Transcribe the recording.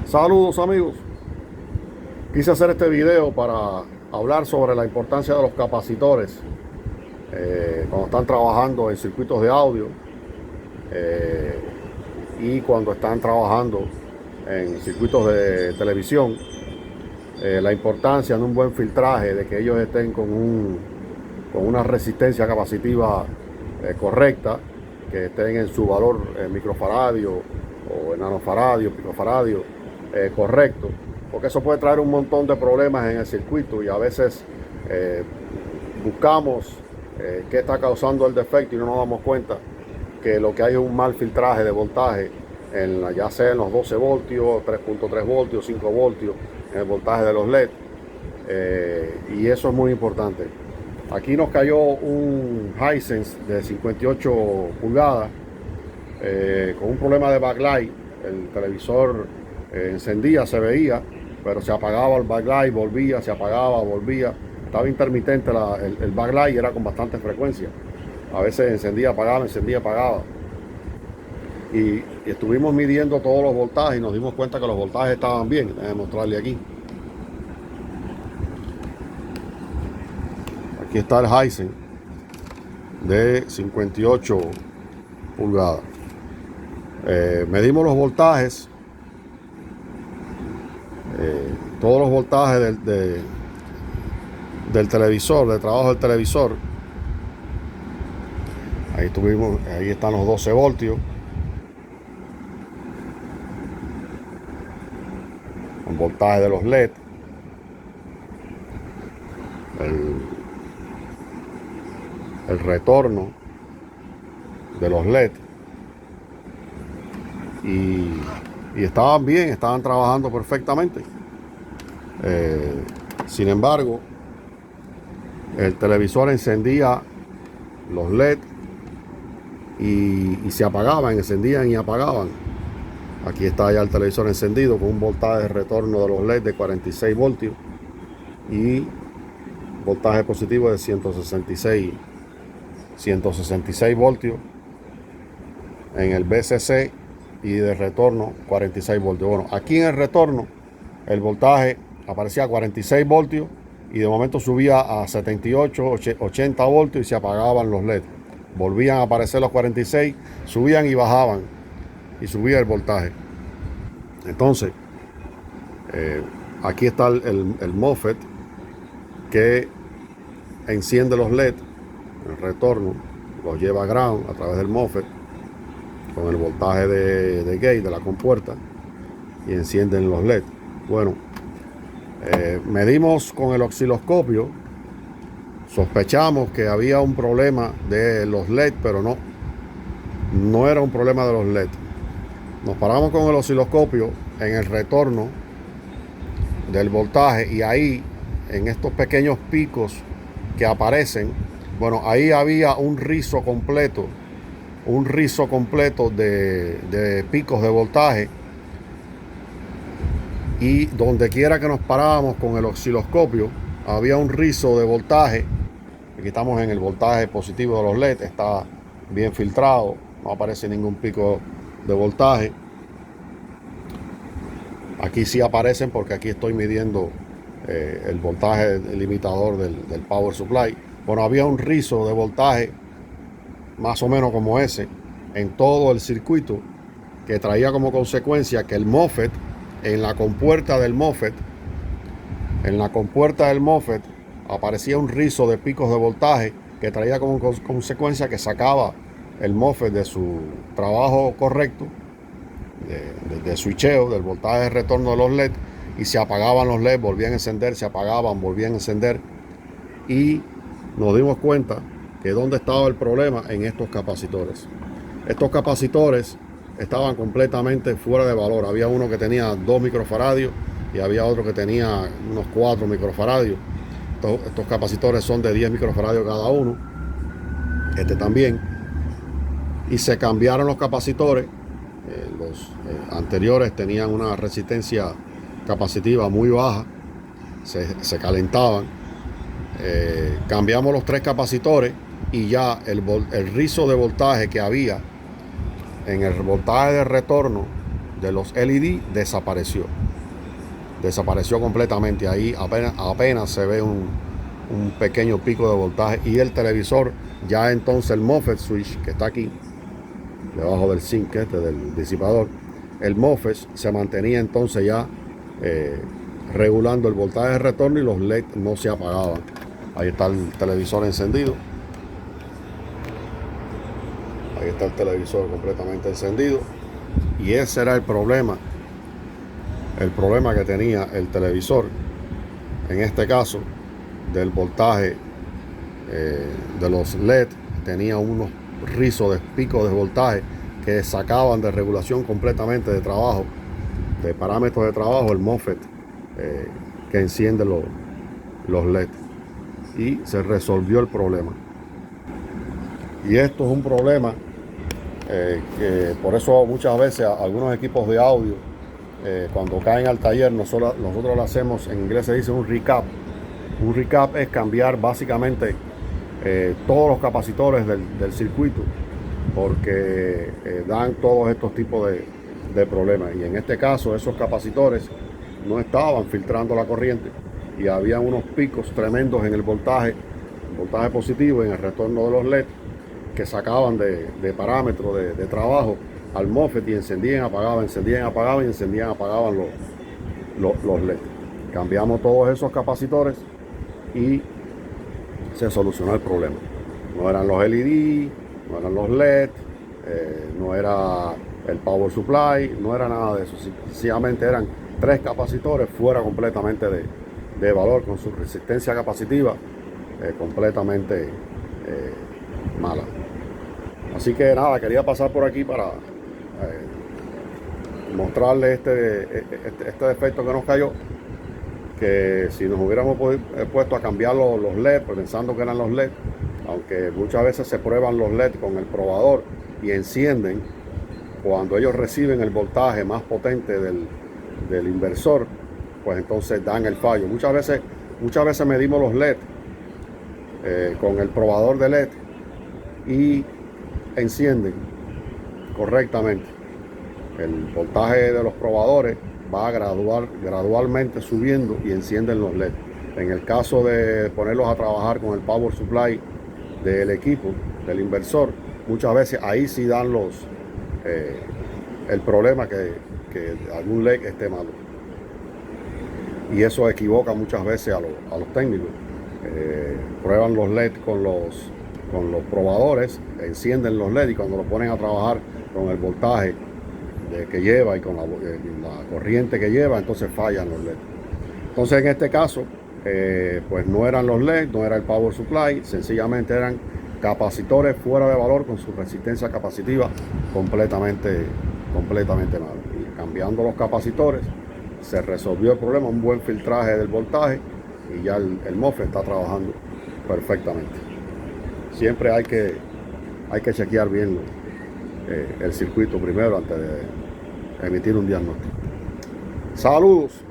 Saludos amigos, quise hacer este video para hablar sobre la importancia de los capacitores cuando están trabajando en circuitos de audio eh, y cuando están trabajando en circuitos de televisión. La importancia de un buen filtraje, de que ellos estén con una resistencia capacitiva correcta, que estén en su valor microfaradio o en nanofaradio, picofaradio correcto, porque eso puede traer un montón de problemas en el circuito y a veces buscamos qué está causando el defecto y no nos damos cuenta que lo que hay es un mal filtraje de voltaje, ya sea en los 12 voltios, 3.3 voltios, 5 voltios, en el voltaje de los LED, y eso es muy importante. Aquí nos cayó un Hisense de 58 pulgadas con un problema de backlight. El televisor encendía, se veía, pero se apagaba el backlight, volvía, se apagaba, volvía. Estaba intermitente el backlight y era con bastante frecuencia. A veces encendía, apagaba, encendía, apagaba. Y estuvimos midiendo todos los voltajes y nos dimos cuenta que los voltajes estaban bien. Déjenme mostrarle aquí. Aquí está el Hisense de 58 pulgadas. Medimos los voltajes, todos los voltajes del televisor, del trabajo del televisor. Ahí están los 12 voltios. El voltaje de los LED. El retorno de los LED. Y estaban bien, estaban trabajando perfectamente. Sin embargo, el televisor encendía los LED y se apagaban, encendían y apagaban. Aquí está ya el televisor encendido con un voltaje de retorno de los LED de 46 voltios y voltaje positivo de 166 voltios en el VCC y de retorno 46 voltios. Bueno, aquí en el retorno el voltaje aparecía a 46 voltios y de momento subía a 78, 80 voltios y se apagaban los LED. Volvían a aparecer los 46, subían y bajaban y subía el voltaje. Entonces, aquí está el MOSFET que enciende los LED. El retorno los lleva a ground a través del MOSFET con el voltaje de gate de la compuerta y encienden los LED. Bueno, medimos con el osciloscopio, sospechamos que había un problema de los LED, pero no era un problema de los LED. Nos paramos con el osciloscopio en el retorno del voltaje y ahí, en estos pequeños picos que aparecen, bueno, ahí había un rizo completo de picos de voltaje, y donde quiera que nos parábamos con el osciloscopio había un rizo de voltaje. Aquí estamos en el voltaje positivo de los LED, está bien filtrado, no aparece ningún pico de voltaje. Aquí sí aparecen porque aquí estoy midiendo el voltaje limitador del power supply. Bueno, había un rizo de voltaje más o menos como ese en todo el circuito, que traía como consecuencia que el MOSFET, en la compuerta del MOSFET aparecía un rizo de picos de voltaje que traía como consecuencia que sacaba el MOSFET de su trabajo correcto de switcheo, del voltaje de retorno de los LED, y se apagaban los LED, volvían a encender, se apagaban, volvían a encender, y nos dimos cuenta que dónde estaba el problema en estos capacitores. Estos capacitores estaban completamente fuera de valor. Había uno que tenía 2 microfaradios y había otro que tenía unos 4 microfaradios. Estos capacitores son de 10 microfaradios cada uno, este también, y se cambiaron los capacitores. Los anteriores tenían una resistencia capacitiva muy baja, se calentaban. Cambiamos los 3 capacitores y ya el rizo de voltaje que había en el voltaje de retorno de los LED desapareció completamente. Ahí apenas se ve un pequeño pico de voltaje, y el televisor, ya entonces el MOSFET switch que está aquí debajo del zinc del disipador, el MOSFET se mantenía entonces ya regulando el voltaje de retorno, y los LED no se apagaban. Ahí está el televisor encendido. Ahí está el televisor completamente encendido. Y ese era el problema que tenía el televisor, en este caso, del voltaje de los LED. Tenía unos rizos de picos de voltaje que sacaban de regulación completamente de trabajo, de parámetros de trabajo, el MOSFET que enciende los LED. Y se resolvió el problema. Y esto es un problema que por eso muchas veces algunos equipos de audio, cuando caen al taller, nosotros lo hacemos, en inglés se dice un recap. Un recap es cambiar básicamente todos los capacitores del circuito, porque dan todos estos tipos de problemas. Y en este caso, esos capacitores no estaban filtrando la corriente, y había unos picos tremendos en el voltaje positivo, en el retorno de los LED, que sacaban de parámetros de trabajo al MOSFET, y encendían, apagaban, encendían, apagaban, y encendían, apagaban los LED. Cambiamos todos esos capacitores y se solucionó el problema. No eran los LED, no eran los LED, no era el power supply, no era nada de eso. Sencillamente eran 3 capacitores fuera completamente de valor, con su resistencia capacitiva completamente mala. Así que nada, quería pasar por aquí para mostrarle este defecto que nos cayó, que si nos hubiéramos puesto a cambiar los LED, pues pensando que eran los LED, aunque muchas veces se prueban los LED con el probador y encienden cuando ellos reciben el voltaje más potente del inversor, pues entonces dan el fallo. Muchas veces medimos los LED con el probador de LED y encienden correctamente. El voltaje de los probadores va gradualmente subiendo y encienden los LED. En el caso de ponerlos a trabajar con el power supply del equipo, del inversor, muchas veces ahí sí dan el problema que algún LED esté malo. Y eso equivoca muchas veces a los técnicos. Prueban los LED con los probadores, encienden los LED, y cuando lo ponen a trabajar con el voltaje que lleva y con la corriente que lleva, entonces fallan los LED. Entonces, en este caso, pues no eran los LED, no era el power supply, sencillamente eran capacitores fuera de valor, con su resistencia capacitiva completamente mala. Y cambiando los capacitores se resolvió el problema, un buen filtraje del voltaje, y ya el MOSFET está trabajando perfectamente. Siempre hay que chequear bien el circuito primero antes de emitir un diagnóstico. Saludos.